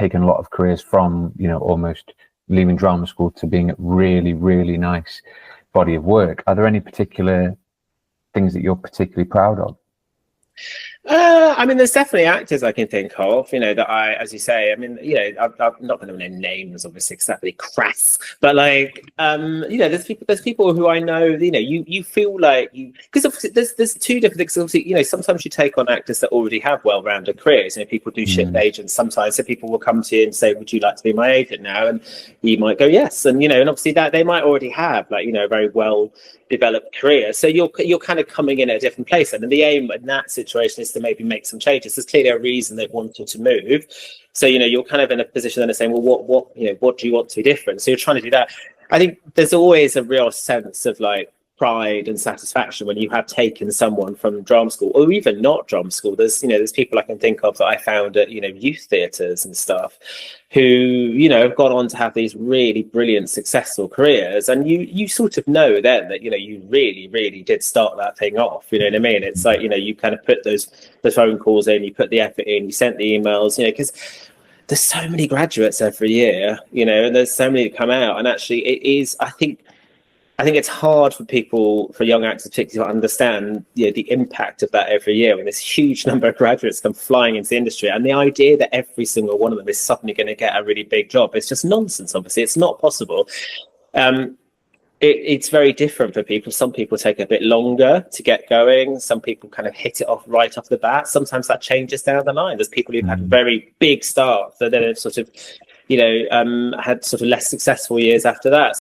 taken a lot of careers from, you know, almost leaving drama school to being a really, really nice body of work. Are there any particular things that you're particularly proud of? I mean, there's definitely actors I can think of, you know, that I, as you say, I mean, you know, I'm not going to name names, obviously, because that'd be crass. But like, you know, there's people who I know, you know, you feel like because obviously there's two different things. Obviously, you know, sometimes you take on actors that already have well-rounded careers. You know, people do shift agents sometimes, so people will come to you and say, "Would you like to be my agent now?" And you might go, "Yes," and you know, and obviously that they might already have, like, you know, a very well developed career, so you're kind of coming in at a different place, and the aim in that situation is to maybe make some changes. There's clearly a reason they wanted to move, so you know, you're kind of in a position then of saying, well, what you know, what do you want to be different? So you're trying to do that. I think there's always a real sense of like pride and satisfaction when you have taken someone from drama school, or even not drama school. There's, you know, there's people I can think of that I found at, you know, youth theatres and stuff, who, you know, have gone on to have these really brilliant, successful careers, and you sort of know then that, you know, you really, really did start that thing off. You know what I mean? It's like, you know, you kind of put those phone calls in, you put the effort in, you sent the emails, you know, because there's so many graduates every year, you know, and there's so many that come out, and actually it is, I think it's hard for people, for young actors particularly, to understand, you know, the impact of that every year when this huge number of graduates come flying into the industry, and the idea that every single one of them is suddenly going to get a really big job, it's just nonsense. Obviously, it's not possible. It's very different for people. Some people take a bit longer to get going. Some people kind of hit it off right off the bat. Sometimes that changes down the line. There's people who've had very big starts that then have sort of, you know, had sort of less successful years after that.